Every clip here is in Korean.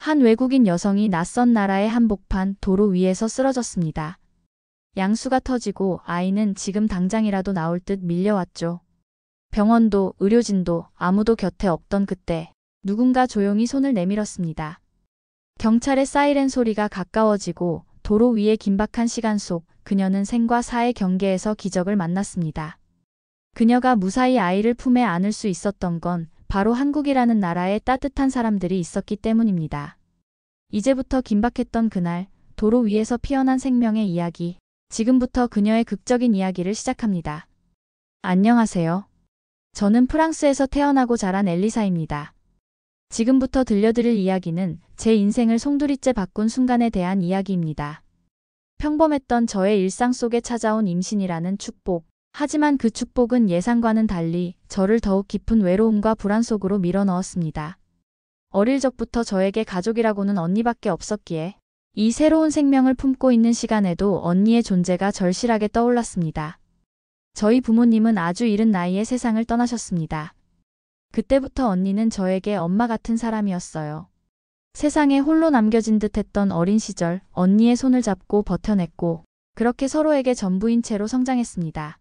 한 외국인 여성이 낯선 나라의 한복판 도로 위에서 쓰러졌습니다. 양수가 터지고 아이는 지금 당장이라도 나올 듯 밀려왔죠. 병원도 의료진도 아무도 곁에 없던 그때 누군가 조용히 손을 내밀었습니다. 경찰의 사이렌 소리가 가까워지고 도로 위의 긴박한 시간 속 그녀는 생과 사의 경계에서 기적을 만났습니다. 그녀가 무사히 아이를 품에 안을 수 있었던 건 바로 한국이라는 나라에 따뜻한 사람들이 있었기 때문입니다. 이제부터 긴박했던 그날 도로 위에서 피어난 생명의 이야기, 지금부터 그녀의 극적인 이야기를 시작합니다. 안녕하세요. 저는 프랑스에서 태어나고 자란 엘리사입니다. 지금부터 들려드릴 이야기는 제 인생을 송두리째 바꾼 순간에 대한 이야기입니다. 평범했던 저의 일상 속에 찾아온 임신이라는 축복. 하지만 그 축복은 예상과는 달리 저를 더욱 깊은 외로움과 불안 속으로 밀어넣었습니다. 어릴 적부터 저에게 가족이라고는 언니밖에 없었기에 이 새로운 생명을 품고 있는 시간에도 언니의 존재가 절실하게 떠올랐습니다. 저희 부모님은 아주 이른 나이에 세상을 떠나셨습니다. 그때부터 언니는 저에게 엄마 같은 사람이었어요. 세상에 홀로 남겨진 듯 했던 어린 시절 언니의 손을 잡고 버텨냈고 그렇게 서로에게 전부인 채로 성장했습니다.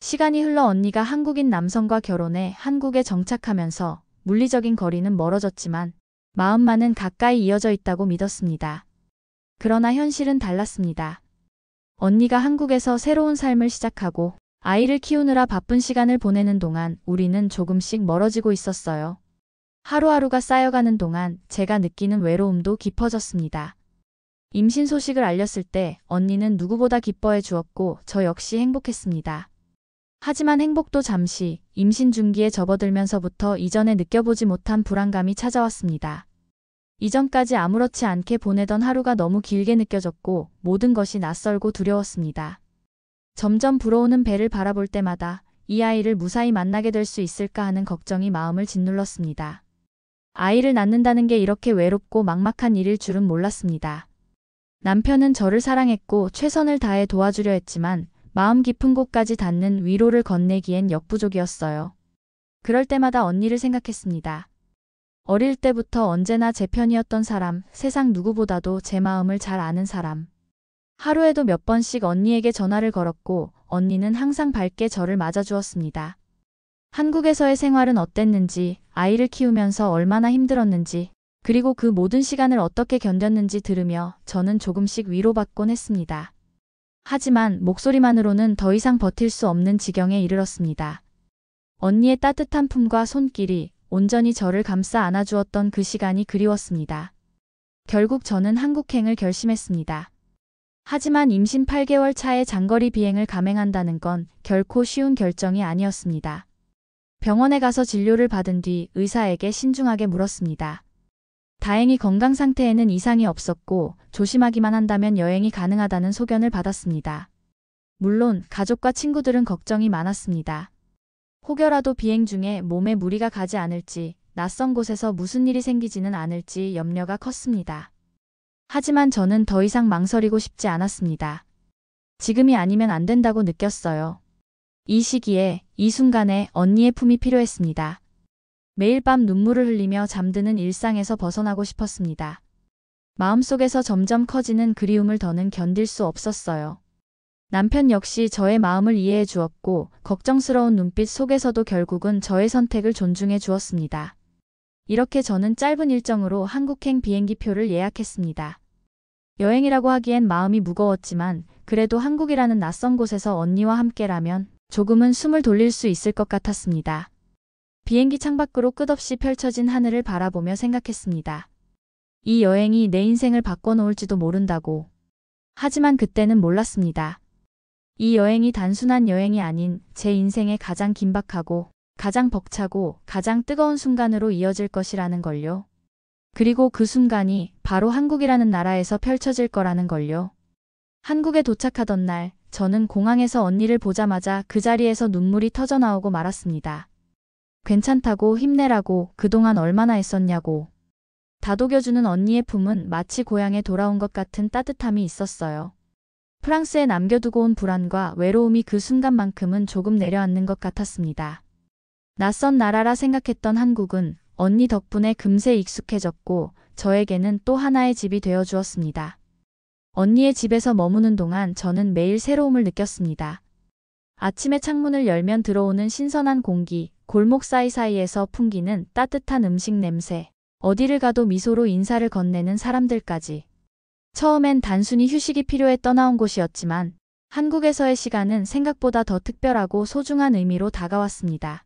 시간이 흘러 언니가 한국인 남성과 결혼해 한국에 정착하면서 물리적인 거리는 멀어졌지만 마음만은 가까이 이어져 있다고 믿었습니다. 그러나 현실은 달랐습니다. 언니가 한국에서 새로운 삶을 시작하고 아이를 키우느라 바쁜 시간을 보내는 동안 우리는 조금씩 멀어지고 있었어요. 하루하루가 쌓여가는 동안 제가 느끼는 외로움도 깊어졌습니다. 임신 소식을 알렸을 때 언니는 누구보다 기뻐해 주었고 저 역시 행복했습니다. 하지만 행복도 잠시 임신 중기에 접어들면서부터 이전에 느껴보지 못한 불안감이 찾아왔습니다. 이전까지 아무렇지 않게 보내던 하루가 너무 길게 느껴졌고 모든 것이 낯설고 두려웠습니다. 점점 불어오는 배를 바라볼 때마다 이 아이를 무사히 만나게 될 수 있을까 하는 걱정이 마음을 짓눌렀습니다. 아이를 낳는다는 게 이렇게 외롭고 막막한 일일 줄은 몰랐습니다. 남편은 저를 사랑했고 최선을 다해 도와주려 했지만 마음 깊은 곳까지 닿는 위로를 건네기엔 역부족이었어요. 그럴 때마다 언니를 생각했습니다. 어릴 때부터 언제나 제 편이었던 사람, 세상 누구보다도 제 마음을 잘 아는 사람. 하루에도 몇 번씩 언니에게 전화를 걸었고 언니는 항상 밝게 저를 맞아주었습니다. 한국에서의 생활은 어땠는지, 아이를 키우면서 얼마나 힘들었는지, 그리고 그 모든 시간을 어떻게 견뎠는지 들으며 저는 조금씩 위로받곤 했습니다. 하지만 목소리만으로는 더 이상 버틸 수 없는 지경에 이르렀습니다. 언니의 따뜻한 품과 손길이 온전히 저를 감싸 안아주었던 그 시간이 그리웠습니다. 결국 저는 한국행을 결심했습니다. 하지만 임신 8개월 차에 장거리 비행을 감행한다는 건 결코 쉬운 결정이 아니었습니다. 병원에 가서 진료를 받은 뒤 의사에게 신중하게 물었습니다. 다행히 건강 상태에는 이상이 없었고 조심하기만 한다면 여행이 가능하다는 소견을 받았습니다. 물론 가족과 친구들은 걱정이 많았습니다. 혹여라도 비행 중에 몸에 무리가 가지 않을지, 낯선 곳에서 무슨 일이 생기지는 않을지 염려가 컸습니다. 하지만 저는 더 이상 망설이고 싶지 않았습니다. 지금이 아니면 안 된다고 느꼈어요. 이 시기에, 이 순간에 언니의 품이 필요했습니다. 매일 밤 눈물을 흘리며 잠드는 일상에서 벗어나고 싶었습니다. 마음속에서 점점 커지는 그리움을 더는 견딜 수 없었어요. 남편 역시 저의 마음을 이해해 주었고 걱정스러운 눈빛 속에서도 결국은 저의 선택을 존중해 주었습니다. 이렇게 저는 짧은 일정으로 한국행 비행기 표를 예약했습니다. 여행이라고 하기엔 마음이 무거웠지만 그래도 한국이라는 낯선 곳에서 언니와 함께라면 조금은 숨을 돌릴 수 있을 것 같았습니다. 비행기 창밖으로 끝없이 펼쳐진 하늘을 바라보며 생각했습니다. 이 여행이 내 인생을 바꿔놓을지도 모른다고. 하지만 그때는 몰랐습니다. 이 여행이 단순한 여행이 아닌 제 인생의 가장 긴박하고 가장 벅차고 가장 뜨거운 순간으로 이어질 것이라는 걸요. 그리고 그 순간이 바로 한국이라는 나라에서 펼쳐질 거라는 걸요. 한국에 도착하던 날 저는 공항에서 언니를 보자마자 그 자리에서 눈물이 터져나오고 말았습니다. 괜찮다고, 힘내라고, 그동안 얼마나 애썼냐고. 다독여주는 언니의 품은 마치 고향에 돌아온 것 같은 따뜻함이 있었어요. 프랑스에 남겨두고 온 불안과 외로움이 그 순간만큼은 조금 내려앉는 것 같았습니다. 낯선 나라라 생각했던 한국은 언니 덕분에 금세 익숙해졌고 저에게는 또 하나의 집이 되어 주었습니다. 언니의 집에서 머무는 동안 저는 매일 새로움을 느꼈습니다. 아침에 창문을 열면 들어오는 신선한 공기, 골목 사이사이에서 풍기는 따뜻한 음식 냄새, 어디를 가도 미소로 인사를 건네는 사람들까지. 처음엔 단순히 휴식이 필요해 떠나온 곳이었지만 한국에서의 시간은 생각보다 더 특별하고 소중한 의미로 다가왔습니다.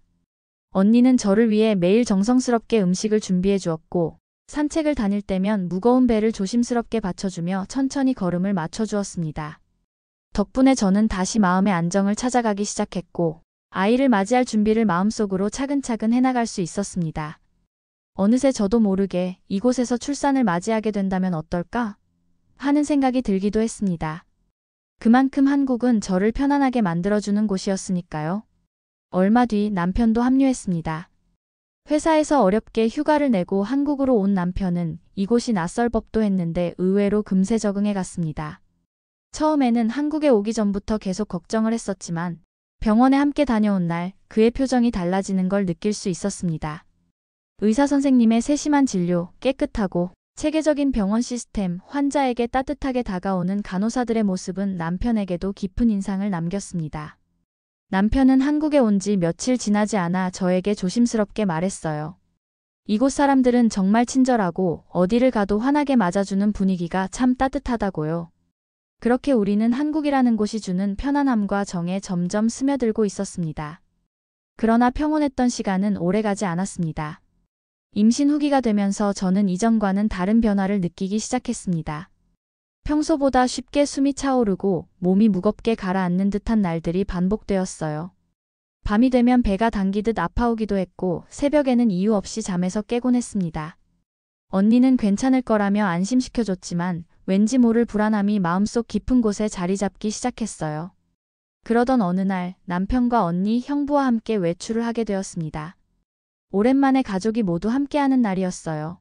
언니는 저를 위해 매일 정성스럽게 음식을 준비해 주었고 산책을 다닐 때면 무거운 배를 조심스럽게 받쳐주며 천천히 걸음을 맞춰주었습니다. 덕분에 저는 다시 마음의 안정을 찾아가기 시작했고 아이를 맞이할 준비를 마음속으로 차근차근 해나갈 수 있었습니다. 어느새 저도 모르게 이곳에서 출산을 맞이하게 된다면 어떨까? 하는 생각이 들기도 했습니다. 그만큼 한국은 저를 편안하게 만들어주는 곳이었으니까요. 얼마 뒤 남편도 합류했습니다. 회사에서 어렵게 휴가를 내고 한국으로 온 남편은 이곳이 낯설 법도 했는데 의외로 금세 적응해 갔습니다. 처음에는 한국에 오기 전부터 계속 걱정을 했었지만 병원에 함께 다녀온 날 그의 표정이 달라지는 걸 느낄 수 있었습니다. 의사 선생님의 세심한 진료, 깨끗하고 체계적인 병원 시스템, 환자에게 따뜻하게 다가오는 간호사들의 모습은 남편에게도 깊은 인상을 남겼습니다. 남편은 한국에 온 지 며칠 지나지 않아 저에게 조심스럽게 말했어요. 이곳 사람들은 정말 친절하고 어디를 가도 환하게 맞아주는 분위기가 참 따뜻하다고요. 그렇게 우리는 한국이라는 곳이 주는 편안함과 정에 점점 스며들고 있었습니다. 그러나 평온했던 시간은 오래가지 않았습니다. 임신 후기가 되면서 저는 이전과는 다른 변화를 느끼기 시작했습니다. 평소보다 쉽게 숨이 차오르고 몸이 무겁게 가라앉는 듯한 날들이 반복되었어요. 밤이 되면 배가 당기듯 아파오기도 했고 새벽에는 이유 없이 잠에서 깨곤 했습니다. 언니는 괜찮을 거라며 안심시켜줬지만 왠지 모를 불안함이 마음속 깊은 곳에 자리 잡기 시작했어요. 그러던 어느 날 남편과 언니, 형부와 함께 외출을 하게 되었습니다. 오랜만에 가족이 모두 함께하는 날이었어요.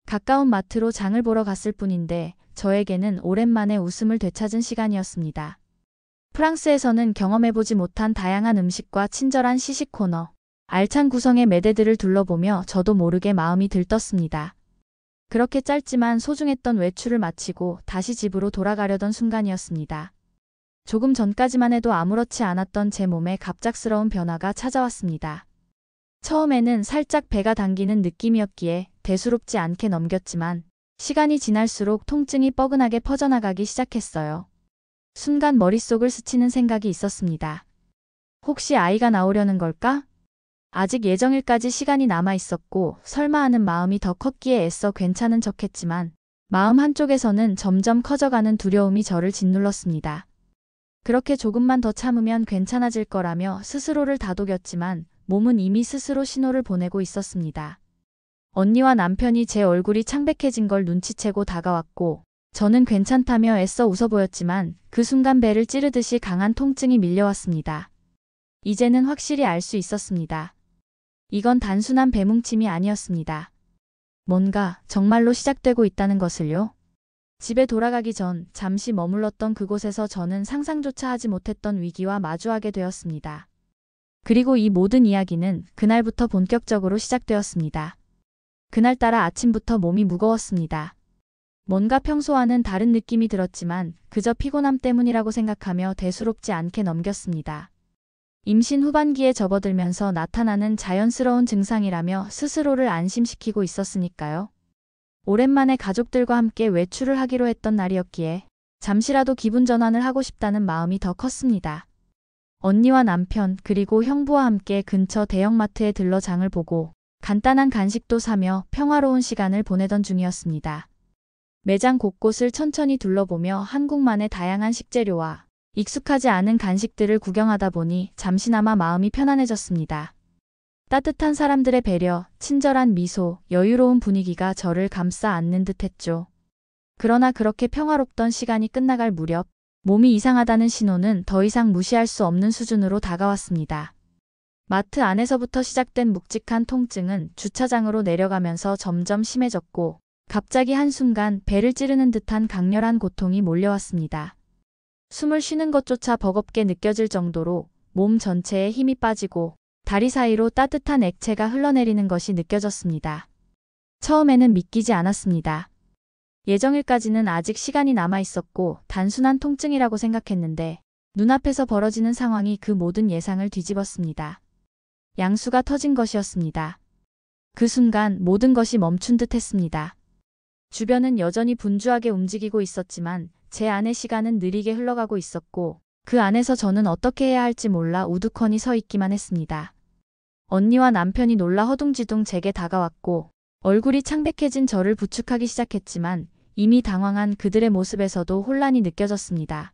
가까운 마트로 장을 보러 갔을 뿐인데 저에게는 오랜만에 웃음을 되찾은 시간이었습니다. 프랑스에서는 경험해보지 못한 다양한 음식과 친절한 시식 코너, 알찬 구성의 매대들을 둘러보며 저도 모르게 마음이 들떴습니다. 그렇게 짧지만 소중했던 외출을 마치고 다시 집으로 돌아가려던 순간이었습니다. 조금 전까지만 해도 아무렇지 않았던 제 몸에 갑작스러운 변화가 찾아왔습니다. 처음에는 살짝 배가 당기는 느낌이었기에 대수롭지 않게 넘겼지만 시간이 지날수록 통증이 뻐근하게 퍼져나가기 시작했어요. 순간 머릿속을 스치는 생각이 있었습니다. 혹시 아이가 나오려는 걸까? 아직 예정일까지 시간이 남아 있었고 설마 하는 마음이 더 컸기에 애써 괜찮은 척했지만 마음 한쪽에서는 점점 커져가는 두려움이 저를 짓눌렀습니다. 그렇게 조금만 더 참으면 괜찮아질 거라며 스스로를 다독였지만 몸은 이미 스스로 신호를 보내고 있었습니다. 언니와 남편이 제 얼굴이 창백해진 걸 눈치채고 다가왔고 저는 괜찮다며 애써 웃어 보였지만 그 순간 배를 찌르듯이 강한 통증이 밀려왔습니다. 이제는 확실히 알 수 있었습니다. 이건 단순한 배뭉침이 아니었습니다. 뭔가 정말로 시작되고 있다는 것을요. 집에 돌아가기 전 잠시 머물렀던 그곳에서 저는 상상조차 하지 못했던 위기와 마주하게 되었습니다. 그리고 이 모든 이야기는 그날부터 본격적으로 시작되었습니다. 그날따라 아침부터 몸이 무거웠습니다. 뭔가 평소와는 다른 느낌이 들었지만 그저 피곤함 때문이라고 생각하며 대수롭지 않게 넘겼습니다. 임신 후반기에 접어들면서 나타나는 자연스러운 증상이라며 스스로를 안심시키고 있었으니까요. 오랜만에 가족들과 함께 외출을 하기로 했던 날이었기에 잠시라도 기분 전환을 하고 싶다는 마음이 더 컸습니다. 언니와 남편 그리고 형부와 함께 근처 대형마트에 들러 장을 보고 간단한 간식도 사며 평화로운 시간을 보내던 중이었습니다. 매장 곳곳을 천천히 둘러보며 한국만의 다양한 식재료와 익숙하지 않은 간식들을 구경하다 보니 잠시나마 마음이 편안해졌습니다. 따뜻한 사람들의 배려, 친절한 미소, 여유로운 분위기가 저를 감싸 안는 듯했죠. 그러나 그렇게 평화롭던 시간이 끝나갈 무렵 몸이 이상하다는 신호는 더 이상 무시할 수 없는 수준으로 다가왔습니다. 마트 안에서부터 시작된 묵직한 통증은 주차장으로 내려가면서 점점 심해졌고 갑자기 한순간 배를 찌르는 듯한 강렬한 고통이 몰려왔습니다. 숨을 쉬는 것조차 버겁게 느껴질 정도로 몸 전체에 힘이 빠지고 다리 사이로 따뜻한 액체가 흘러내리는 것이 느껴졌습니다. 처음에는 믿기지 않았습니다. 예정일까지는 아직 시간이 남아 있었고 단순한 통증이라고 생각했는데 눈앞에서 벌어지는 상황이 그 모든 예상을 뒤집었습니다. 양수가 터진 것이었습니다. 그 순간 모든 것이 멈춘 듯 했습니다. 주변은 여전히 분주하게 움직이고 있었지만 제 안의 시간은 느리게 흘러가고 있었고 그 안에서 저는 어떻게 해야 할지 몰라 우두커니 서 있기만 했습니다. 언니와 남편이 놀라 허둥지둥 제게 다가왔고 얼굴이 창백해진 저를 부축하기 시작했지만 이미 당황한 그들의 모습에서도 혼란이 느껴졌습니다.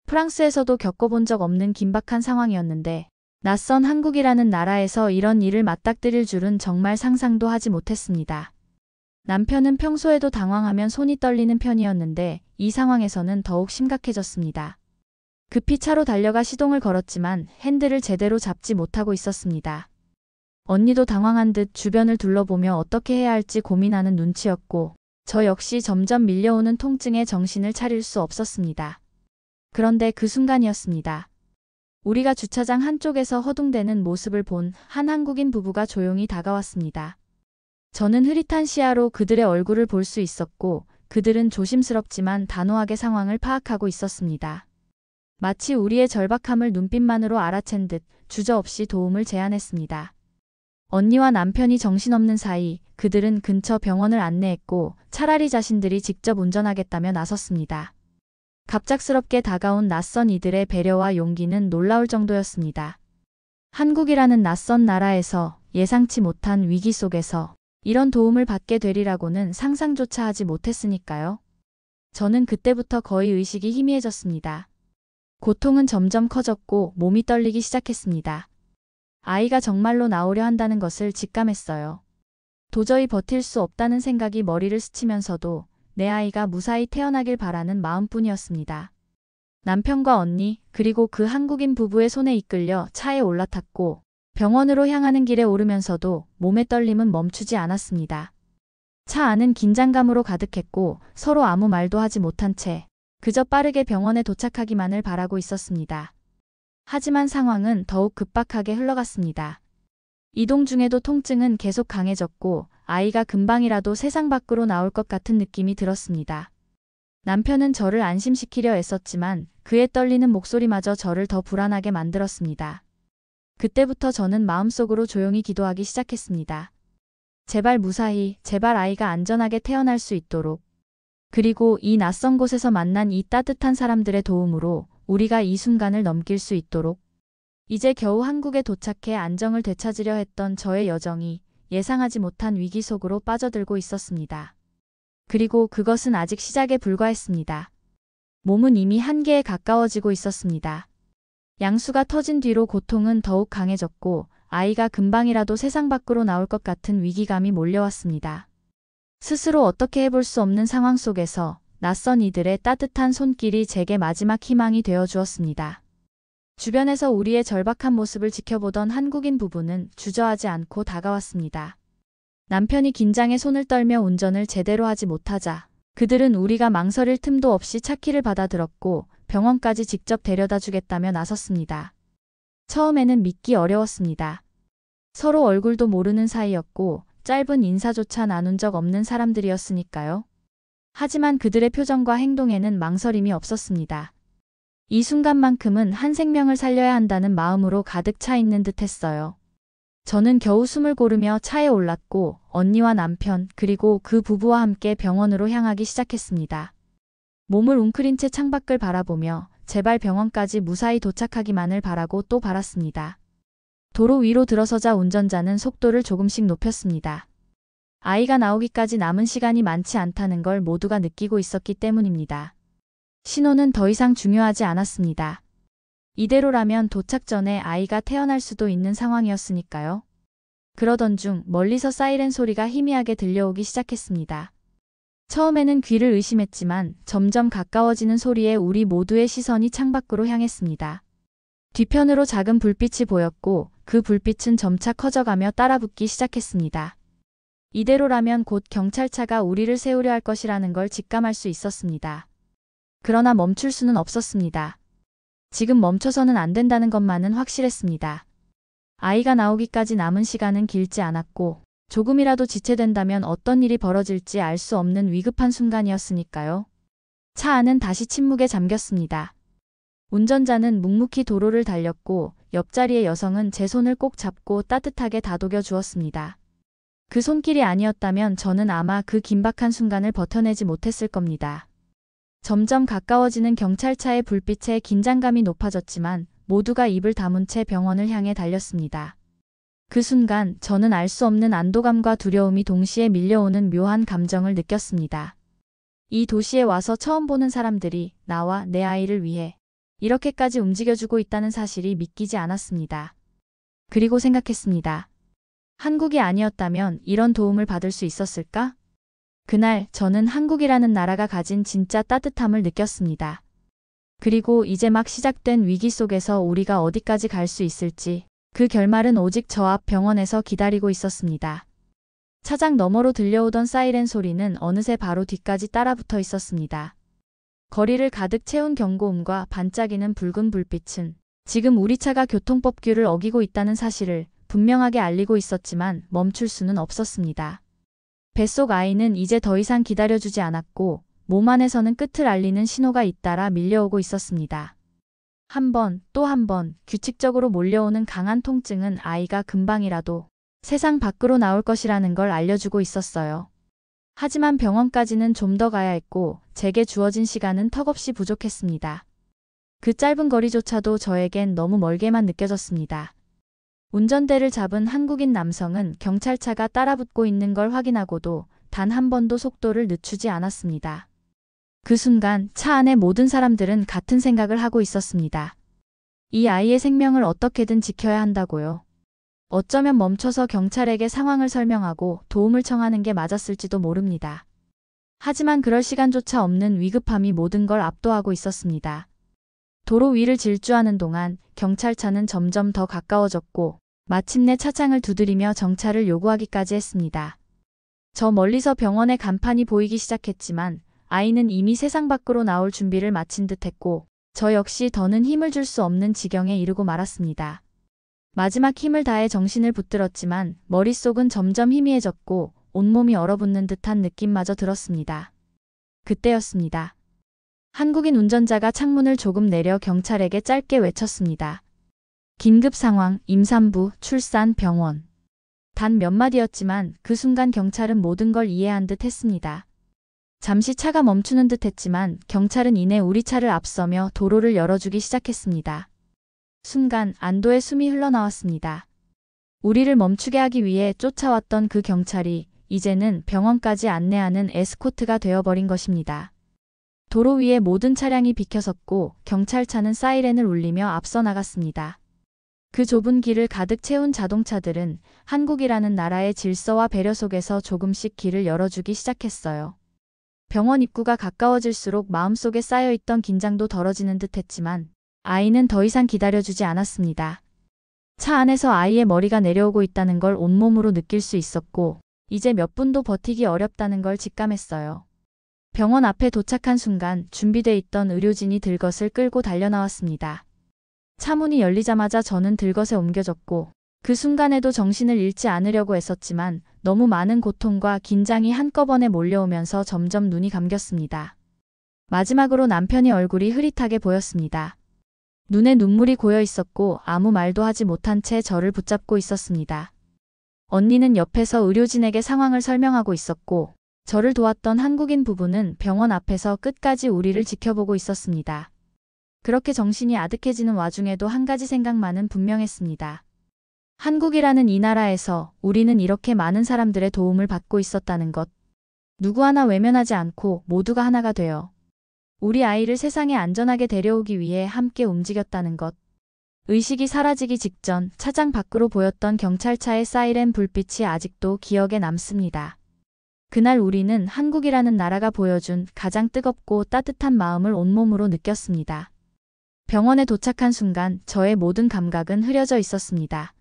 프랑스에서도 겪어본 적 없는 긴박한 상황이었는데 낯선 한국이라는 나라에서 이런 일을 맞닥뜨릴 줄은 정말 상상도 하지 못했습니다. 남편은 평소에도 당황하면 손이 떨리는 편이었는데 이 상황에서는 더욱 심각해졌습니다. 급히 차로 달려가 시동을 걸었지만 핸들을 제대로 잡지 못하고 있었습니다. 언니도 당황한 듯 주변을 둘러보며 어떻게 해야 할지 고민하는 눈치였고 저 역시 점점 밀려오는 통증에 정신을 차릴 수 없었습니다. 그런데 그 순간이었습니다. 우리가 주차장 한쪽에서 허둥대는 모습을 본 한 한국인 부부가 조용히 다가왔습니다. 저는 흐릿한 시야로 그들의 얼굴을 볼 수 있었고 그들은 조심스럽지만 단호하게 상황을 파악하고 있었습니다. 마치 우리의 절박함을 눈빛만으로 알아챈 듯 주저없이 도움을 제안했습니다. 언니와 남편이 정신없는 사이 그들은 근처 병원을 안내했고 차라리 자신들이 직접 운전하겠다며 나섰습니다. 갑작스럽게 다가온 낯선 이들의 배려와 용기는 놀라울 정도였습니다. 한국이라는 낯선 나라에서 예상치 못한 위기 속에서 이런 도움을 받게 되리라고는 상상조차 하지 못했으니까요. 저는 그때부터 거의 의식이 희미해졌습니다. 고통은 점점 커졌고 몸이 떨리기 시작했습니다. 아이가 정말로 나오려 한다는 것을 직감했어요. 도저히 버틸 수 없다는 생각이 머리를 스치면서도 내 아이가 무사히 태어나길 바라는 마음뿐이었습니다. 남편과 언니 그리고 그 한국인 부부의 손에 이끌려 차에 올라탔고 병원으로 향하는 길에 오르면서도 몸의 떨림은 멈추지 않았습니다. 차 안은 긴장감으로 가득했고 서로 아무 말도 하지 못한 채 그저 빠르게 병원에 도착하기만을 바라고 있었습니다. 하지만 상황은 더욱 급박하게 흘러갔습니다. 이동 중에도 통증은 계속 강해졌고 아이가 금방이라도 세상 밖으로 나올 것 같은 느낌이 들었습니다. 남편은 저를 안심시키려 애썼지만 그의 떨리는 목소리마저 저를 더 불안하게 만들었습니다. 그때부터 저는 마음속으로 조용히 기도하기 시작했습니다. 제발 무사히, 제발 아이가 안전하게 태어날 수 있도록. 그리고 이 낯선 곳에서 만난 이 따뜻한 사람들의 도움으로 우리가 이 순간을 넘길 수 있도록. 이제 겨우 한국에 도착해 안정을 되찾으려 했던 저의 여정이 예상하지 못한 위기 속으로 빠져들고 있었습니다. 그리고 그것은 아직 시작에 불과했습니다. 몸은 이미 한계에 가까워지고 있었습니다. 양수가 터진 뒤로 고통은 더욱 강해졌고 아이가 금방이라도 세상 밖으로 나올 것 같은 위기감이 몰려왔습니다. 스스로 어떻게 해볼 수 없는 상황 속에서 낯선 이들의 따뜻한 손길이 제게 마지막 희망이 되어 주었습니다. 주변에서 우리의 절박한 모습을 지켜보던 한국인 부부는 주저하지 않고 다가왔습니다. 남편이 긴장에 손을 떨며 운전을 제대로 하지 못하자 그들은 우리가 망설일 틈도 없이 차키를 받아들었고 병원까지 직접 데려다 주겠다며 나섰습니다. 처음에는 믿기 어려웠습니다. 서로 얼굴도 모르는 사이였고 짧은 인사조차 나눈 적 없는 사람들이었으니까요. 하지만 그들의 표정과 행동에는 망설임이 없었습니다. 이 순간만큼은 한 생명을 살려야 한다는 마음으로 가득 차 있는 듯 했어요. 저는 겨우 숨을 고르며 차에 올랐고 언니와 남편 그리고 그 부부와 함께 병원으로 향하기 시작했습니다. 몸을 웅크린 채 창밖을 바라보며 제발 병원까지 무사히 도착하기만을 바라고 또 바랐습니다. 도로 위로 들어서자 운전자는 속도를 조금씩 높였습니다. 아이가 나오기까지 남은 시간이 많지 않다는 걸 모두가 느끼고 있었기 때문입니다. 신호는 더 이상 중요하지 않았습니다. 이대로라면 도착 전에 아이가 태어날 수도 있는 상황이었으니까요. 그러던 중 멀리서 사이렌 소리가 희미하게 들려오기 시작했습니다. 처음에는 귀를 의심했지만 점점 가까워지는 소리에 우리 모두의 시선이 창밖으로 향했습니다. 뒤편으로 작은 불빛이 보였고 그 불빛은 점차 커져가며 따라붙기 시작했습니다. 이대로라면 곧 경찰차가 우리를 세우려 할 것이라는 걸 직감할 수 있었습니다. 그러나 멈출 수는 없었습니다. 지금 멈춰서는 안 된다는 것만은 확실했습니다. 아이가 나오기까지 남은 시간은 길지 않았고 조금이라도 지체된다면 어떤 일이 벌어질지 알 수 없는 위급한 순간이었으니까요. 차 안은 다시 침묵에 잠겼습니다. 운전자는 묵묵히 도로를 달렸고 옆자리의 여성은 제 손을 꼭 잡고 따뜻하게 다독여 주었습니다. 그 손길이 아니었다면 저는 아마 그 긴박한 순간을 버텨내지 못했을 겁니다. 점점 가까워지는 경찰차의 불빛에 긴장감이 높아졌지만 모두가 입을 다문 채 병원을 향해 달렸습니다. 그 순간 저는 알 수 없는 안도감과 두려움이 동시에 밀려오는 묘한 감정을 느꼈습니다. 이 도시에 와서 처음 보는 사람들이 나와 내 아이를 위해 이렇게까지 움직여주고 있다는 사실이 믿기지 않았습니다. 그리고 생각했습니다. 한국이 아니었다면 이런 도움을 받을 수 있었을까? 그날 저는 한국이라는 나라가 가진 진짜 따뜻함을 느꼈습니다. 그리고 이제 막 시작된 위기 속에서 우리가 어디까지 갈 수 있을지 그 결말은 오직 저 앞 병원에서 기다리고 있었습니다. 차장 너머로 들려오던 사이렌 소리는 어느새 바로 뒤까지 따라붙어 있었습니다. 거리를 가득 채운 경고음과 반짝이는 붉은 불빛은 지금 우리 차가 교통법규를 어기고 있다는 사실을 분명하게 알리고 있었지만 멈출 수는 없었습니다. 뱃속 아이는 이제 더 이상 기다려주지 않았고 몸 안에서는 끝을 알리는 신호가 잇따라 밀려오고 있었습니다. 한 번, 또 한 번 규칙적으로 몰려오는 강한 통증은 아이가 금방이라도 세상 밖으로 나올 것이라는 걸 알려주고 있었어요. 하지만 병원까지는 좀 더 가야 했고 제게 주어진 시간은 턱없이 부족했습니다. 그 짧은 거리조차도 저에겐 너무 멀게만 느껴졌습니다. 운전대를 잡은 한국인 남성은 경찰차가 따라붙고 있는 걸 확인하고도 단 한 번도 속도를 늦추지 않았습니다. 그 순간 차 안의 모든 사람들은 같은 생각을 하고 있었습니다. 이 아이의 생명을 어떻게든 지켜야 한다고요. 어쩌면 멈춰서 경찰에게 상황을 설명하고 도움을 청하는 게 맞았을지도 모릅니다. 하지만 그럴 시간조차 없는 위급함이 모든 걸 압도하고 있었습니다. 도로 위를 질주하는 동안 경찰차는 점점 더 가까워졌고 마침내 차창을 두드리며 정차를 요구하기까지 했습니다. 저 멀리서 병원의 간판이 보이기 시작했지만 아이는 이미 세상 밖으로 나올 준비를 마친 듯했고 저 역시 더는 힘을 줄 수 없는 지경에 이르고 말았습니다. 마지막 힘을 다해 정신을 붙들었지만 머릿속은 점점 희미해졌고 온몸이 얼어붙는 듯한 느낌마저 들었습니다. 그때였습니다. 한국인 운전자가 창문을 조금 내려 경찰에게 짧게 외쳤습니다. 긴급 상황, 임산부, 출산, 병원. 단 몇 마디였지만 그 순간 경찰은 모든 걸 이해한 듯 했습니다. 잠시 차가 멈추는 듯 했지만 경찰은 이내 우리 차를 앞서며 도로를 열어주기 시작했습니다. 순간 안도의 숨이 흘러나왔습니다. 우리를 멈추게 하기 위해 쫓아왔던 그 경찰이 이제는 병원까지 안내하는 에스코트가 되어버린 것입니다. 도로 위에 모든 차량이 비켜섰고 경찰차는 사이렌을 울리며 앞서 나갔습니다. 그 좁은 길을 가득 채운 자동차들은 한국이라는 나라의 질서와 배려 속에서 조금씩 길을 열어주기 시작했어요. 병원 입구가 가까워질수록 마음속에 쌓여있던 긴장도 덜어지는 듯 했지만 아이는 더 이상 기다려주지 않았습니다. 차 안에서 아이의 머리가 내려오고 있다는 걸 온몸으로 느낄 수 있었고 이제 몇 분도 버티기 어렵다는 걸 직감했어요. 병원 앞에 도착한 순간 준비돼 있던 의료진이 들것을 끌고 달려나왔습니다. 차 문이 열리자마자 저는 들것에 옮겨졌고 그 순간에도 정신을 잃지 않으려고 애썼지만 너무 많은 고통과 긴장이 한꺼번에 몰려오면서 점점 눈이 감겼습니다. 마지막으로 남편의 얼굴이 흐릿하게 보였습니다. 눈에 눈물이 고여 있었고 아무 말도 하지 못한 채 저를 붙잡고 있었습니다. 언니는 옆에서 의료진에게 상황을 설명하고 있었고 저를 도왔던 한국인 부부는 병원 앞에서 끝까지 우리를 지켜보고 있었습니다. 그렇게 정신이 아득해지는 와중에도 한 가지 생각만은 분명했습니다. 한국이라는 이 나라에서 우리는 이렇게 많은 사람들의 도움을 받고 있었다는 것. 누구 하나 외면하지 않고 모두가 하나가 되어 우리 아이를 세상에 안전하게 데려오기 위해 함께 움직였다는 것. 의식이 사라지기 직전 차장 밖으로 보였던 경찰차의 사이렌 불빛이 아직도 기억에 남습니다. 그날 우리는 한국이라는 나라가 보여준 가장 뜨겁고 따뜻한 마음을 온몸으로 느꼈습니다. 병원에 도착한 순간 저의 모든 감각은 흐려져 있었습니다.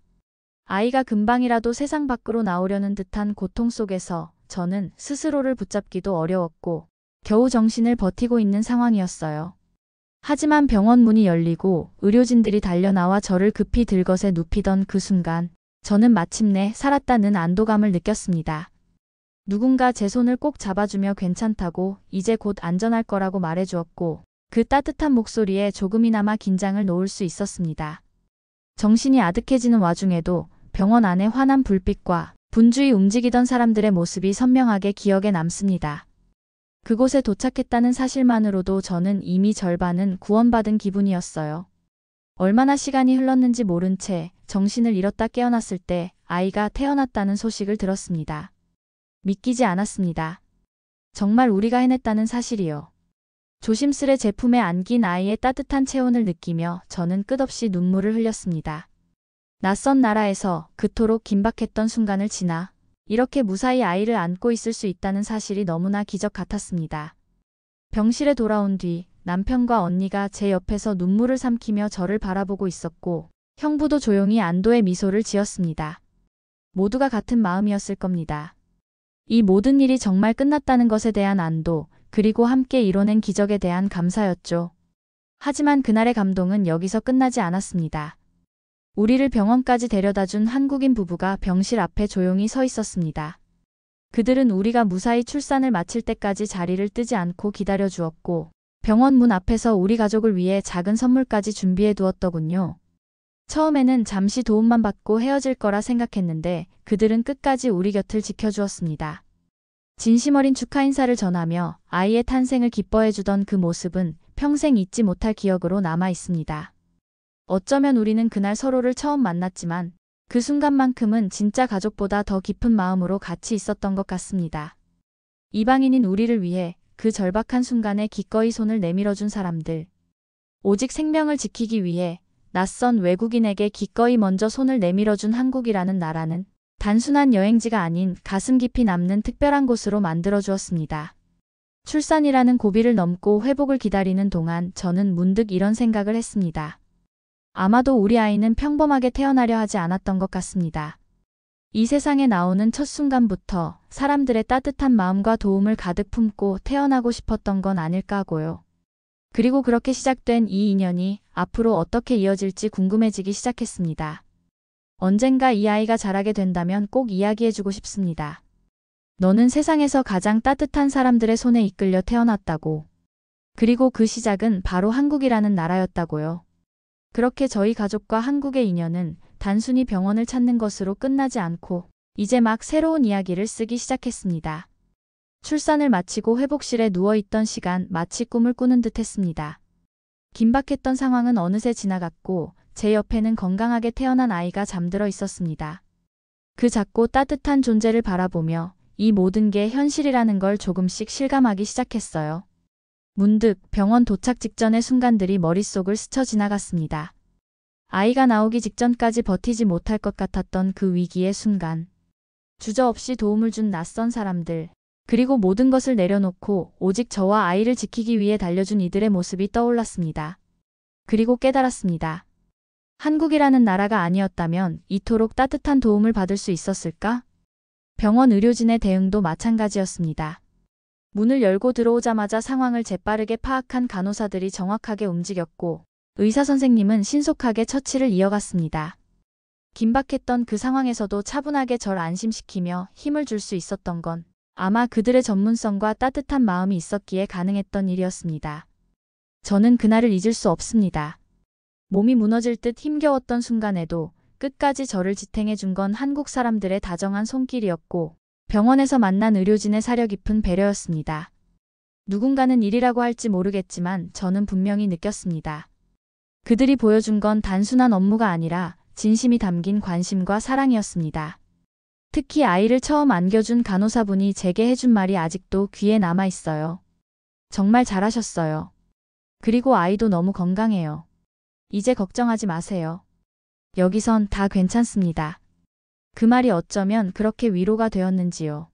아이가 금방이라도 세상 밖으로 나오려는 듯한 고통 속에서 저는 스스로를 붙잡기도 어려웠고 겨우 정신을 버티고 있는 상황이었어요. 하지만 병원 문이 열리고 의료진들이 달려나와 저를 급히 들것에 눕히던 그 순간 저는 마침내 살았다는 안도감을 느꼈습니다. 누군가 제 손을 꼭 잡아주며 괜찮다고, 이제 곧 안전할 거라고 말해주었고, 그 따뜻한 목소리에 조금이나마 긴장을 놓을 수 있었습니다. 정신이 아득해지는 와중에도 병원 안의 환한 불빛과 분주히 움직이던 사람들의 모습이 선명하게 기억에 남습니다. 그곳에 도착했다는 사실만으로도 저는 이미 절반은 구원받은 기분이었어요. 얼마나 시간이 흘렀는지 모른 채 정신을 잃었다 깨어났을 때 아이가 태어났다는 소식을 들었습니다. 믿기지 않았습니다. 정말 우리가 해냈다는 사실이요. 조심스레 제 품에 안긴 아이의 따뜻한 체온을 느끼며 저는 끝없이 눈물을 흘렸습니다. 낯선 나라에서 그토록 긴박했던 순간을 지나 이렇게 무사히 아이를 안고 있을 수 있다는 사실이 너무나 기적 같았습니다. 병실에 돌아온 뒤 남편과 언니가 제 옆에서 눈물을 삼키며 저를 바라보고 있었고, 형부도 조용히 안도의 미소를 지었습니다. 모두가 같은 마음이었을 겁니다. 이 모든 일이 정말 끝났다는 것에 대한 안도, 그리고 함께 이뤄낸 기적에 대한 감사였죠. 하지만 그날의 감동은 여기서 끝나지 않았습니다. 우리를 병원까지 데려다준 한국인 부부가 병실 앞에 조용히 서 있었습니다. 그들은 우리가 무사히 출산을 마칠 때까지 자리를 뜨지 않고 기다려 주었고, 병원 문 앞에서 우리 가족을 위해 작은 선물까지 준비해 두었더군요. 처음에는 잠시 도움만 받고 헤어질 거라 생각했는데 그들은 끝까지 우리 곁을 지켜주었습니다. 진심 어린 축하 인사를 전하며 아이의 탄생을 기뻐해 주던 그 모습은 평생 잊지 못할 기억으로 남아 있습니다. 어쩌면 우리는 그날 서로를 처음 만났지만 그 순간만큼은 진짜 가족보다 더 깊은 마음으로 같이 있었던 것 같습니다. 이방인인 우리를 위해 그 절박한 순간에 기꺼이 손을 내밀어준 사람들. 오직 생명을 지키기 위해 낯선 외국인에게 기꺼이 먼저 손을 내밀어준 한국이라는 나라는 단순한 여행지가 아닌 가슴 깊이 남는 특별한 곳으로 만들어주었습니다. 출산이라는 고비를 넘고 회복을 기다리는 동안 저는 문득 이런 생각을 했습니다. 아마도 우리 아이는 평범하게 태어나려 하지 않았던 것 같습니다. 이 세상에 나오는 첫 순간부터 사람들의 따뜻한 마음과 도움을 가득 품고 태어나고 싶었던 건 아닐까 하고요. 그리고 그렇게 시작된 이 인연이 앞으로 어떻게 이어질지 궁금해지기 시작했습니다. 언젠가 이 아이가 자라게 된다면 꼭 이야기해주고 싶습니다. 너는 세상에서 가장 따뜻한 사람들의 손에 이끌려 태어났다고. 그리고 그 시작은 바로 한국이라는 나라였다고요. 그렇게 저희 가족과 한국의 인연은 단순히 병원을 찾는 것으로 끝나지 않고 이제 막 새로운 이야기를 쓰기 시작했습니다. 출산을 마치고 회복실에 누워있던 시간 마치 꿈을 꾸는 듯 했습니다. 긴박했던 상황은 어느새 지나갔고 제 옆에는 건강하게 태어난 아이가 잠들어 있었습니다. 그 작고 따뜻한 존재를 바라보며 이 모든 게 현실이라는 걸 조금씩 실감하기 시작했어요. 문득 병원 도착 직전의 순간들이 머릿속을 스쳐 지나갔습니다. 아이가 나오기 직전까지 버티지 못할 것 같았던 그 위기의 순간. 주저없이 도움을 준 낯선 사람들, 그리고 모든 것을 내려놓고 오직 저와 아이를 지키기 위해 달려준 이들의 모습이 떠올랐습니다. 그리고 깨달았습니다. 한국이라는 나라가 아니었다면 이토록 따뜻한 도움을 받을 수 있었을까? 병원 의료진의 대응도 마찬가지였습니다. 문을 열고 들어오자마자 상황을 재빠르게 파악한 간호사들이 정확하게 움직였고 의사 선생님은 신속하게 처치를 이어갔습니다. 긴박했던 그 상황에서도 차분하게 절 안심시키며 힘을 줄 수 있었던 건 아마 그들의 전문성과 따뜻한 마음이 있었기에 가능했던 일이었습니다. 저는 그날을 잊을 수 없습니다. 몸이 무너질 듯 힘겨웠던 순간에도 끝까지 저를 지탱해 준 건 한국 사람들의 다정한 손길이었고 병원에서 만난 의료진의 사려 깊은 배려였습니다. 누군가는 일이라고 할지 모르겠지만 저는 분명히 느꼈습니다. 그들이 보여준 건 단순한 업무가 아니라 진심이 담긴 관심과 사랑이었습니다. 특히 아이를 처음 안겨준 간호사분이 제게 해준 말이 아직도 귀에 남아있어요. 정말 잘하셨어요. 그리고 아이도 너무 건강해요. 이제 걱정하지 마세요. 여기선 다 괜찮습니다. 그 말이 어쩌면 그렇게 위로가 되었는지요.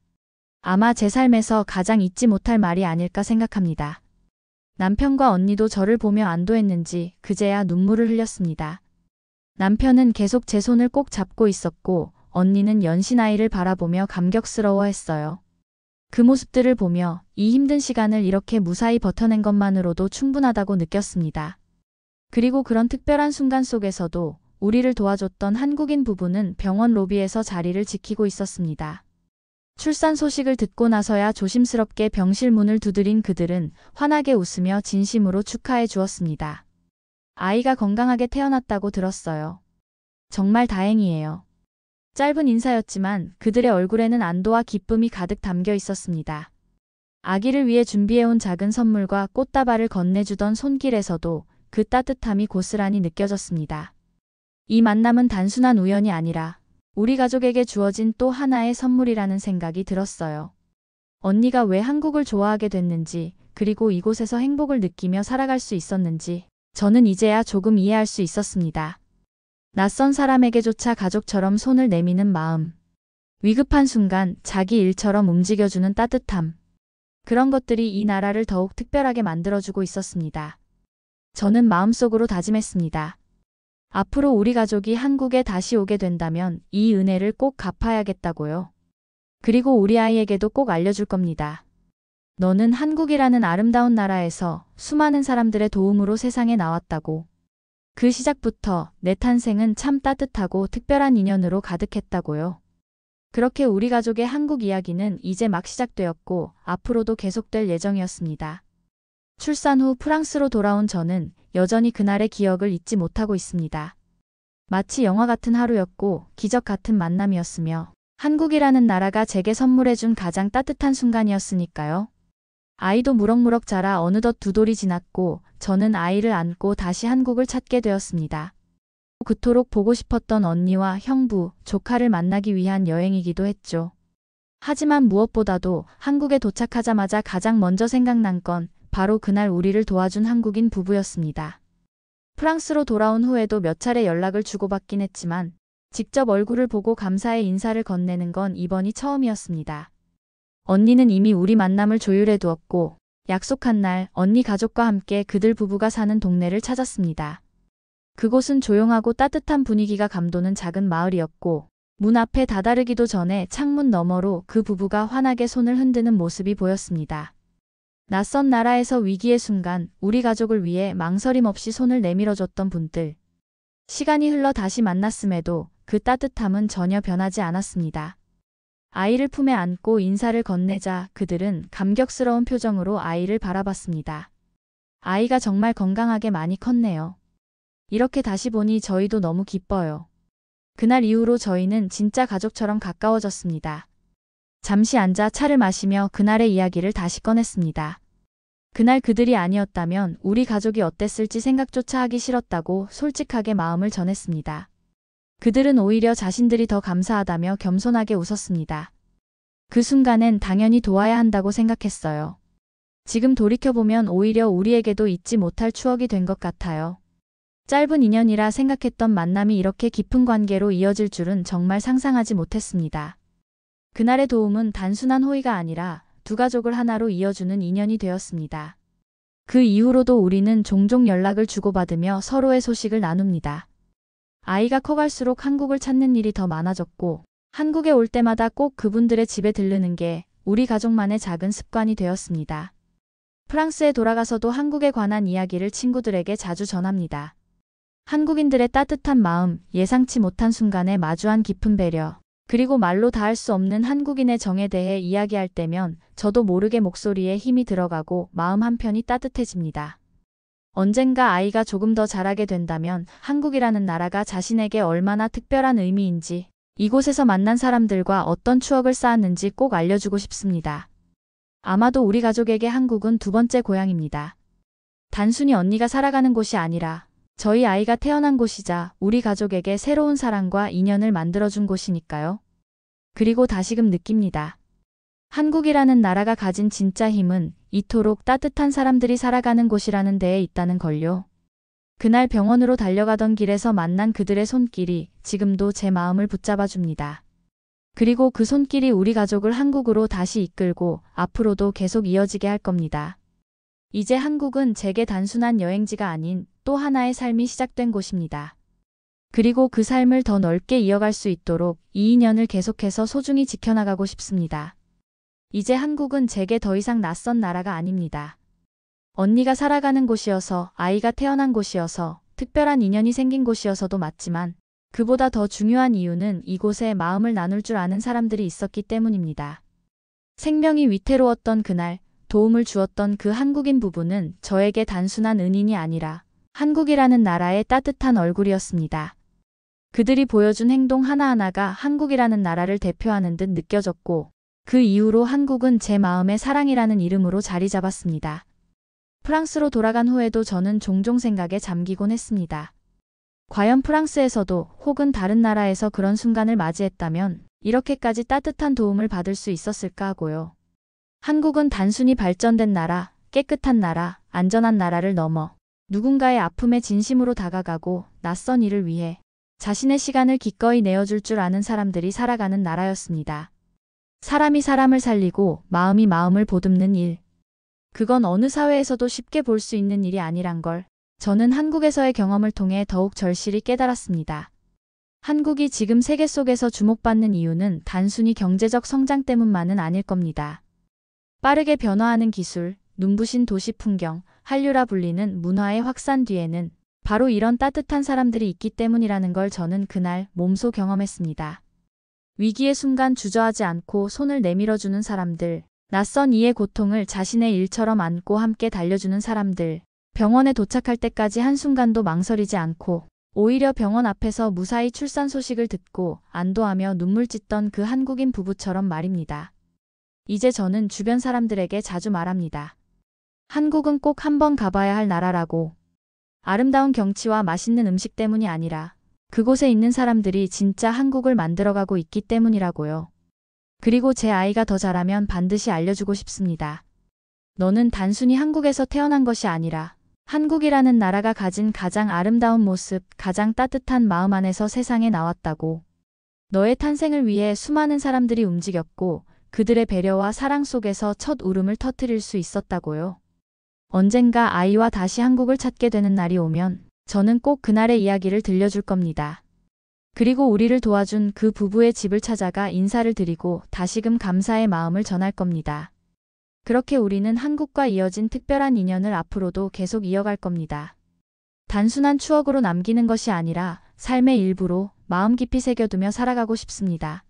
아마 제 삶에서 가장 잊지 못할 말이 아닐까 생각합니다. 남편과 언니도 저를 보며 안도했는지 그제야 눈물을 흘렸습니다. 남편은 계속 제 손을 꼭 잡고 있었고 언니는 연신 아이를 바라보며 감격스러워했어요. 그 모습들을 보며 이 힘든 시간을 이렇게 무사히 버텨낸 것만으로도 충분하다고 느꼈습니다. 그리고 그런 특별한 순간 속에서도 우리를 도와줬던 한국인 부부는 병원 로비에서 자리를 지키고 있었습니다. 출산 소식을 듣고 나서야 조심스럽게 병실 문을 두드린 그들은 환하게 웃으며 진심으로 축하해 주었습니다. 아이가 건강하게 태어났다고 들었어요. 정말 다행이에요. 짧은 인사였지만 그들의 얼굴에는 안도와 기쁨이 가득 담겨 있었습니다. 아기를 위해 준비해온 작은 선물과 꽃다발을 건네주던 손길에서도 그 따뜻함이 고스란히 느껴졌습니다. 이 만남은 단순한 우연이 아니라 우리 가족에게 주어진 또 하나의 선물이라는 생각이 들었어요. 언니가 왜 한국을 좋아하게 됐는지, 그리고 이곳에서 행복을 느끼며 살아갈 수 있었는지 저는 이제야 조금 이해할 수 있었습니다. 낯선 사람에게조차 가족처럼 손을 내미는 마음, 위급한 순간 자기 일처럼 움직여주는 따뜻함, 그런 것들이 이 나라를 더욱 특별하게 만들어주고 있었습니다. 저는 마음속으로 다짐했습니다. 앞으로 우리 가족이 한국에 다시 오게 된다면 이 은혜를 꼭 갚아야겠다고요. 그리고 우리 아이에게도 꼭 알려줄 겁니다. 너는 한국이라는 아름다운 나라에서 수많은 사람들의 도움으로 세상에 나왔다고. 그 시작부터 내 탄생은 참 따뜻하고 특별한 인연으로 가득했다고요. 그렇게 우리 가족의 한국 이야기는 이제 막 시작되었고 앞으로도 계속될 예정이었습니다. 출산 후 프랑스로 돌아온 저는 여전히 그날의 기억을 잊지 못하고 있습니다. 마치 영화 같은 하루였고 기적 같은 만남이었으며 한국이라는 나라가 제게 선물해준 가장 따뜻한 순간이었으니까요. 아이도 무럭무럭 자라 어느덧 2돌이 지났고 저는 아이를 안고 다시 한국을 찾게 되었습니다. 그토록 보고 싶었던 언니와 형부, 조카를 만나기 위한 여행이기도 했죠. 하지만 무엇보다도 한국에 도착하자마자 가장 먼저 생각난 건 바로 그날 우리를 도와준 한국인 부부였습니다. 프랑스로 돌아온 후에도 몇 차례 연락을 주고받긴 했지만 직접 얼굴을 보고 감사의 인사를 건네는 건 이번이 처음이었습니다. 언니는 이미 우리 만남을 조율해 두었고 약속한 날 언니 가족과 함께 그들 부부가 사는 동네를 찾았습니다. 그곳은 조용하고 따뜻한 분위기가 감도는 작은 마을이었고 문 앞에 다다르기도 전에 창문 너머로 그 부부가 환하게 손을 흔드는 모습이 보였습니다. 낯선 나라에서 위기의 순간 우리 가족을 위해 망설임 없이 손을 내밀어줬던 분들. 시간이 흘러 다시 만났음에도 그 따뜻함은 전혀 변하지 않았습니다. 아이를 품에 안고 인사를 건네자 그들은 감격스러운 표정으로 아이를 바라봤습니다. 아이가 정말 건강하게 많이 컸네요. 이렇게 다시 보니 저희도 너무 기뻐요. 그날 이후로 저희는 진짜 가족처럼 가까워졌습니다. 잠시 앉아 차를 마시며 그날의 이야기를 다시 꺼냈습니다. 그날 그들이 아니었다면 우리 가족이 어땠을지 생각조차 하기 싫었다고 솔직하게 마음을 전했습니다. 그들은 오히려 자신들이 더 감사하다며 겸손하게 웃었습니다. 그 순간엔 당연히 도와야 한다고 생각했어요. 지금 돌이켜보면 오히려 우리에게도 잊지 못할 추억이 된 것 같아요. 짧은 인연이라 생각했던 만남이 이렇게 깊은 관계로 이어질 줄은 정말 상상하지 못했습니다. 그날의 도움은 단순한 호의가 아니라 두 가족을 하나로 이어주는 인연이 되었습니다. 그 이후로도 우리는 종종 연락을 주고받으며 서로의 소식을 나눕니다. 아이가 커갈수록 한국을 찾는 일이 더 많아졌고 한국에 올 때마다 꼭 그분들의 집에 들르는 게 우리 가족만의 작은 습관이 되었습니다. 프랑스에 돌아가서도 한국에 관한 이야기를 친구들에게 자주 전합니다. 한국인들의 따뜻한 마음, 예상치 못한 순간에 마주한 깊은 배려, 그리고 말로 다할 수 없는 한국인의 정에 대해 이야기할 때면 저도 모르게 목소리에 힘이 들어가고 마음 한편이 따뜻해집니다. 언젠가 아이가 조금 더 자라게 된다면 한국이라는 나라가 자신에게 얼마나 특별한 의미인지, 이곳에서 만난 사람들과 어떤 추억을 쌓았는지 꼭 알려주고 싶습니다. 아마도 우리 가족에게 한국은 두 번째 고향입니다. 단순히 언니가 살아가는 곳이 아니라 저희 아이가 태어난 곳이자 우리 가족에게 새로운 사랑과 인연을 만들어준 곳이니까요. 그리고 다시금 느낍니다. 한국이라는 나라가 가진 진짜 힘은 이토록 따뜻한 사람들이 살아가는 곳이라는 데에 있다는 걸요. 그날 병원으로 달려가던 길에서 만난 그들의 손길이 지금도 제 마음을 붙잡아 줍니다. 그리고 그 손길이 우리 가족을 한국으로 다시 이끌고 앞으로도 계속 이어지게 할 겁니다. 이제 한국은 제게 단순한 여행지가 아닌 또 하나의 삶이 시작된 곳입니다. 그리고 그 삶을 더 넓게 이어갈 수 있도록 이 인연을 계속해서 소중히 지켜나가고 싶습니다. 이제 한국은 제게 더 이상 낯선 나라가 아닙니다. 언니가 살아가는 곳이어서, 아이가 태어난 곳이어서, 특별한 인연이 생긴 곳이어서도 맞지만 그보다 더 중요한 이유는 이곳에 마음을 나눌 줄 아는 사람들이 있었기 때문입니다. 생명이 위태로웠던 그날 도움을 주었던 그 한국인 부부는 저에게 단순한 은인이 아니라 한국이라는 나라의 따뜻한 얼굴이었습니다. 그들이 보여준 행동 하나하나가 한국이라는 나라를 대표하는 듯 느껴졌고 그 이후로 한국은 제 마음의 사랑이라는 이름으로 자리 잡았습니다. 프랑스로 돌아간 후에도 저는 종종 생각에 잠기곤 했습니다. 과연 프랑스에서도 혹은 다른 나라에서 그런 순간을 맞이했다면 이렇게까지 따뜻한 도움을 받을 수 있었을까 하고요. 한국은 단순히 발전된 나라, 깨끗한 나라, 안전한 나라를 넘어 누군가의 아픔에 진심으로 다가가고 낯선 이를 위해 자신의 시간을 기꺼이 내어줄 줄 아는 사람들이 살아가는 나라였습니다. 사람이 사람을 살리고 마음이 마음을 보듬는 일. 그건 어느 사회에서도 쉽게 볼 수 있는 일이 아니란 걸 저는 한국에서의 경험을 통해 더욱 절실히 깨달았습니다. 한국이 지금 세계 속에서 주목받는 이유는 단순히 경제적 성장 때문만은 아닐 겁니다. 빠르게 변화하는 기술, 눈부신 도시 풍경, 한류라 불리는 문화의 확산 뒤에는 바로 이런 따뜻한 사람들이 있기 때문이라는 걸 저는 그날 몸소 경험했습니다. 위기의 순간 주저하지 않고 손을 내밀어주는 사람들, 낯선 이의 고통을 자신의 일처럼 안고 함께 달려주는 사람들, 병원에 도착할 때까지 한순간도 망설이지 않고 오히려 병원 앞에서 무사히 출산 소식을 듣고 안도하며 눈물 찢던 그 한국인 부부처럼 말입니다. 이제 저는 주변 사람들에게 자주 말합니다. 한국은 꼭 한번 가봐야 할 나라라고. 아름다운 경치와 맛있는 음식 때문이 아니라 그곳에 있는 사람들이 진짜 한국을 만들어가고 있기 때문이라고요. 그리고 제 아이가 더 자라면 반드시 알려주고 싶습니다. 너는 단순히 한국에서 태어난 것이 아니라 한국이라는 나라가 가진 가장 아름다운 모습, 가장 따뜻한 마음 안에서 세상에 나왔다고. 너의 탄생을 위해 수많은 사람들이 움직였고 그들의 배려와 사랑 속에서 첫 울음을 터뜨릴 수 있었다고요. 언젠가 아이와 다시 한국을 찾게 되는 날이 오면 저는 꼭 그날의 이야기를 들려줄 겁니다. 그리고 우리를 도와준 그 부부의 집을 찾아가 인사를 드리고 다시금 감사의 마음을 전할 겁니다. 그렇게 우리는 한국과 이어진 특별한 인연을 앞으로도 계속 이어갈 겁니다. 단순한 추억으로 남기는 것이 아니라 삶의 일부로 마음 깊이 새겨두며 살아가고 싶습니다.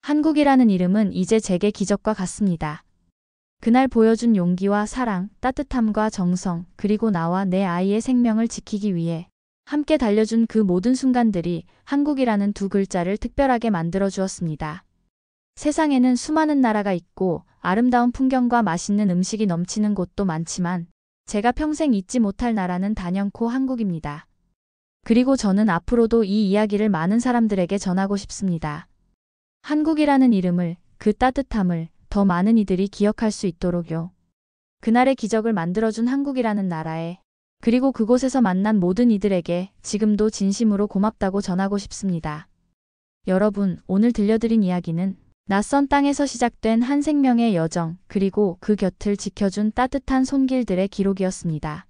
한국이라는 이름은 이제 제게 기적과 같습니다. 그날 보여준 용기와 사랑, 따뜻함과 정성, 그리고 나와 내 아이의 생명을 지키기 위해 함께 달려준 그 모든 순간들이 한국이라는 두 글자를 특별하게 만들어 주었습니다. 세상에는 수많은 나라가 있고 아름다운 풍경과 맛있는 음식이 넘치는 곳도 많지만 제가 평생 잊지 못할 나라는 단연코 한국입니다. 그리고 저는 앞으로도 이 이야기를 많은 사람들에게 전하고 싶습니다. 한국이라는 이름을, 그 따뜻함을 더 많은 이들이 기억할 수 있도록요. 그날의 기적을 만들어준 한국이라는 나라에 그리고 그곳에서 만난 모든 이들에게 지금도 진심으로 고맙다고 전하고 싶습니다. 여러분, 오늘 들려드린 이야기는 낯선 땅에서 시작된 한 생명의 여정, 그리고 그 곁을 지켜준 따뜻한 손길들의 기록이었습니다.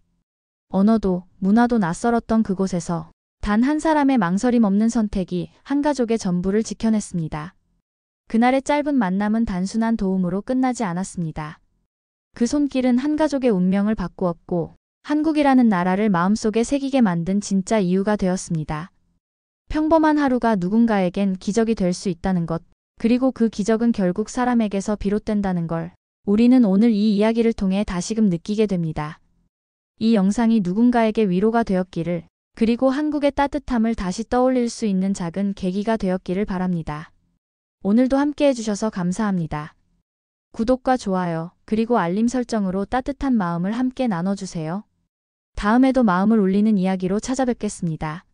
언어도, 문화도 낯설었던 그곳에서 단 한 사람의 망설임 없는 선택이 한 가족의 전부를 지켜냈습니다. 그날의 짧은 만남은 단순한 도움으로 끝나지 않았습니다. 그 손길은 한 가족의 운명을 바꾸었고 한국이라는 나라를 마음속에 새기게 만든 진짜 이유가 되었습니다. 평범한 하루가 누군가에겐 기적이 될 수 있다는 것, 그리고 그 기적은 결국 사람에게서 비롯된다는 걸 우리는 오늘 이 이야기를 통해 다시금 느끼게 됩니다. 이 영상이 누군가에게 위로가 되었기를, 그리고 한국의 따뜻함을 다시 떠올릴 수 있는 작은 계기가 되었기를 바랍니다. 오늘도 함께 해주셔서 감사합니다. 구독과 좋아요, 그리고 알림 설정으로 따뜻한 마음을 함께 나눠주세요. 다음에도 마음을 울리는 이야기로 찾아뵙겠습니다.